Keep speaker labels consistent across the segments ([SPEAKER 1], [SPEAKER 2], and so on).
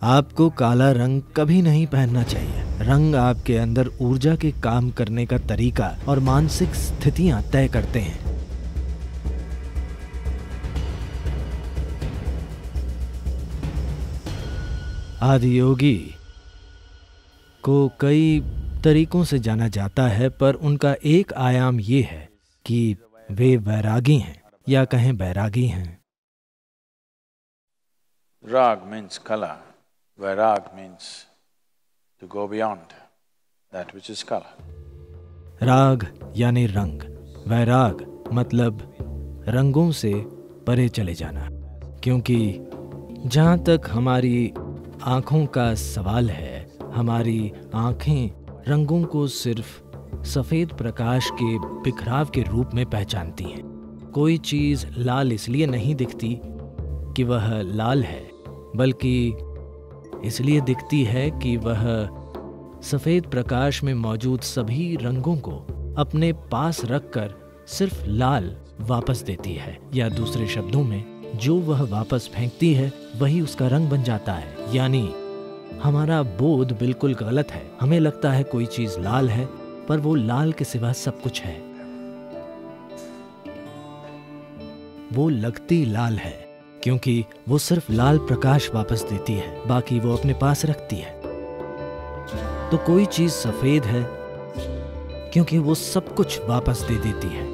[SPEAKER 1] आपको काला रंग कभी नहीं पहनना चाहिए। रंग आपके अंदर ऊर्जा के काम करने का तरीका और मानसिक स्थितियां तय करते हैं। आदियोगी को कई तरीकों से जाना जाता है, पर उनका एक आयाम ये है कि वे वैरागी हैं या कहें बैरागी हैं।
[SPEAKER 2] Rag means color, vairag means to go beyond that which is color.
[SPEAKER 1] राग यानी रंग, वैराग मतलब रंगों से परे चले जाना। क्योंकि जहाँ तक हमारी आँखों का सवाल है, हमारी आँखें रंगों को सिर्फ सफ़ेद प्रकाश के बिखराव के रूप में पहचानती हैं। कोई चीज़ लाल इसलिए नहीं दिखती कि वह लाल है, बल्कि इसलिए दिखती है कि वह सफ़ेद प्रकाश में मौजूद सभी रंगों को अपने पास रखकर सिर्फ लाल वापस देती है, या दूसरे शब्दों में जो वह वापस फेंकती है वही उसका रंग बन जाता है। यानी हमारा बोध बिल्कुल गलत है। हमें लगता है कोई चीज़ लाल है, पर वो लाल के सिवा सब कुछ है। वो लगती लाल है क्योंकि वो सिर्फ लाल प्रकाश वापस देती है, बाकी वो अपने पास रखती है। तो कोई चीज सफेद है क्योंकि वो सब कुछ वापस दे देती है।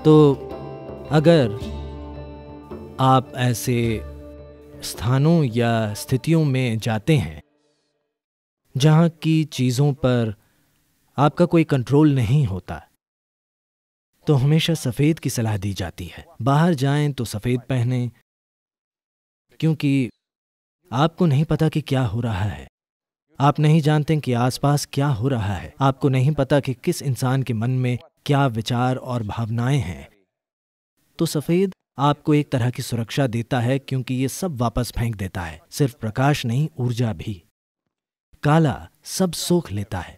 [SPEAKER 1] तो अगर आप ऐसे स्थानों या स्थितियों में जाते हैं जहां की चीजों पर आपका कोई कंट्रोल नहीं होता, तो हमेशा सफेद की सलाह दी जाती है। बाहर जाएं तो सफेद पहनें, क्योंकि आपको नहीं पता कि क्या हो रहा है। आप नहीं जानते कि आसपास क्या हो रहा है। आपको नहीं पता कि किस इंसान के मन में क्या विचार और भावनाएं हैं। तो सफेद आपको एक तरह की सुरक्षा देता है, क्योंकि ये सब वापस फेंक देता है, सिर्फ प्रकाश नहीं, ऊर्जा भी। काला सब सोख लेता है।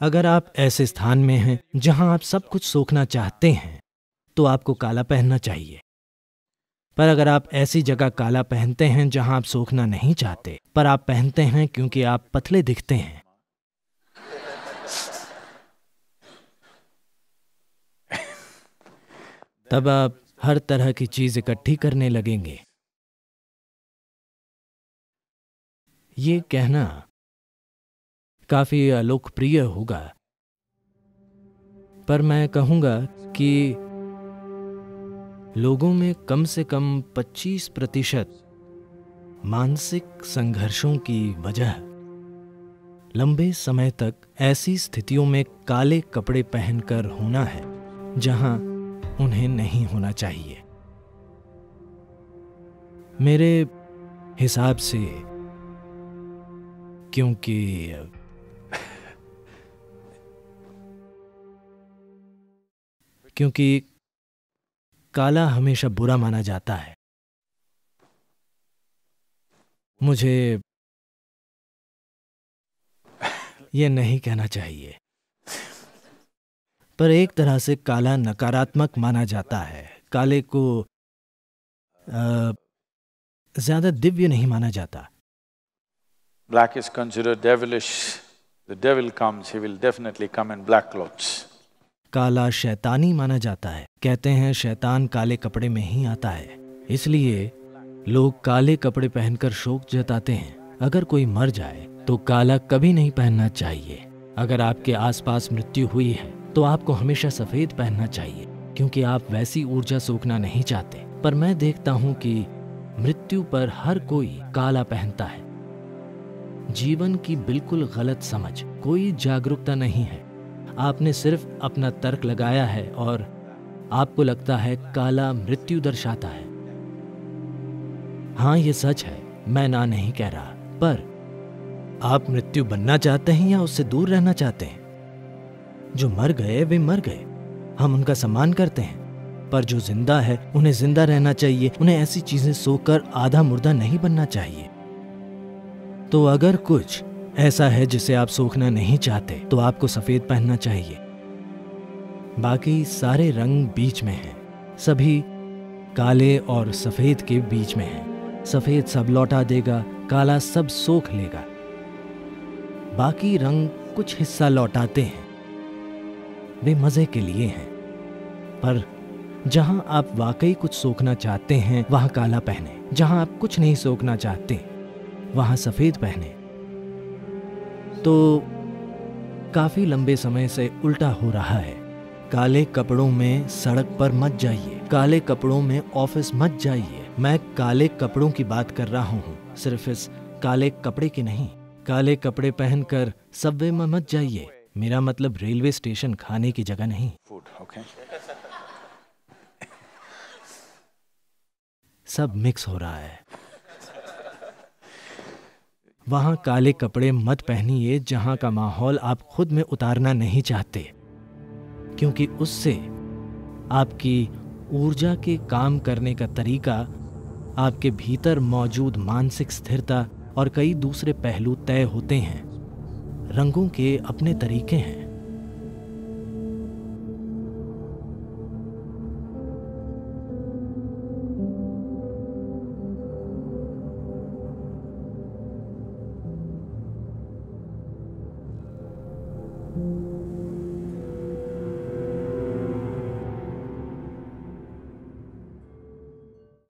[SPEAKER 1] अगर आप ऐसे स्थान में हैं जहां आप सब कुछ सोखना चाहते हैं, तो आपको काला पहनना चाहिए। पर अगर आप ऐसी जगह काला पहनते हैं जहां आप सोखना नहीं चाहते, पर आप पहनते हैं क्योंकि आप पतले दिखते हैं, तब आप हर तरह की चीज इकट्ठी करने लगेंगे। ये कहना काफी लोकप्रिय होगा, पर मैं कहूंगा कि लोगों में कम से कम 25% मानसिक संघर्षों की वजह लंबे समय तक ऐसी स्थितियों में काले कपड़े पहनकर होना है जहां उन्हें नहीं होना चाहिए। मेरे हिसाब से, क्योंकि काला हमेशा बुरा माना जाता है। मुझे ये नहीं कहना चाहिए, पर एक तरह से काला नकारात्मक माना जाता है। काले को ज्यादा दिव्य नहीं माना जाता।
[SPEAKER 2] Black is considered devilish. The devil comes, he will definitely come in black clothes.
[SPEAKER 1] काला शैतानी माना जाता है। कहते हैं शैतान काले कपड़े में ही आता है, इसलिए लोग काले कपड़े पहनकर शोक जताते हैं। अगर कोई मर जाए तो काला कभी नहीं पहनना चाहिए। अगर आपके आसपास मृत्यु हुई है तो आपको हमेशा सफेद पहनना चाहिए, क्योंकि आप वैसी ऊर्जा सोखना नहीं चाहते। पर मैं देखता हूं कि मृत्यु पर हर कोई काला पहनता है। जीवन की बिल्कुल गलत समझ, कोई जागरूकता नहीं है। आपने सिर्फ अपना तर्क लगाया है और आपको लगता है काला मृत्यु दर्शाता है। हाँ, ये सच है, मैं ना नहीं कह रहा, पर आप मृत्यु बनना चाहते हैं या उससे दूर रहना चाहते हैं? जो मर गए वे मर गए, हम उनका सम्मान करते हैं, पर जो जिंदा है उन्हें जिंदा रहना चाहिए। उन्हें ऐसी चीजें सोकर आधा मुर्दा नहीं बनना चाहिए। तो अगर कुछ ऐसा है जिसे आप सोखना नहीं चाहते, तो आपको सफेद पहनना चाहिए। बाकी सारे रंग बीच में हैं, सभी काले और सफेद के बीच में हैं। सफेद सब लौटा देगा, काला सब सोख लेगा। बाकी रंग कुछ हिस्सा लौटाते हैं, वे मजे के लिए हैं। पर जहां आप वाकई कुछ सोखना चाहते हैं वहां काला पहने, जहां आप कुछ नहीं सोखना चाहते वहां सफेद पहने। तो काफी लंबे समय से उल्टा हो रहा है। काले कपड़ों में सड़क पर मत जाइए, काले कपड़ों में ऑफिस मत जाइए। मैं काले कपड़ों की बात कर रहा हूँ, सिर्फ इस काले कपड़े की नहीं। काले कपड़े पहनकर सबवे में मत जाइए, मेरा मतलब रेलवे स्टेशन खाने की जगह नहीं।
[SPEAKER 2] Okay.
[SPEAKER 1] सब मिक्स हो रहा है। वहां काले कपड़े मत पहनिए जहां का माहौल आप खुद में उतारना नहीं चाहते, क्योंकि उससे आपकी ऊर्जा के काम करने का तरीका, आपके भीतर मौजूद मानसिक स्थिरता और कई दूसरे पहलू तय होते हैं। रंगों के अपने तरीके हैं।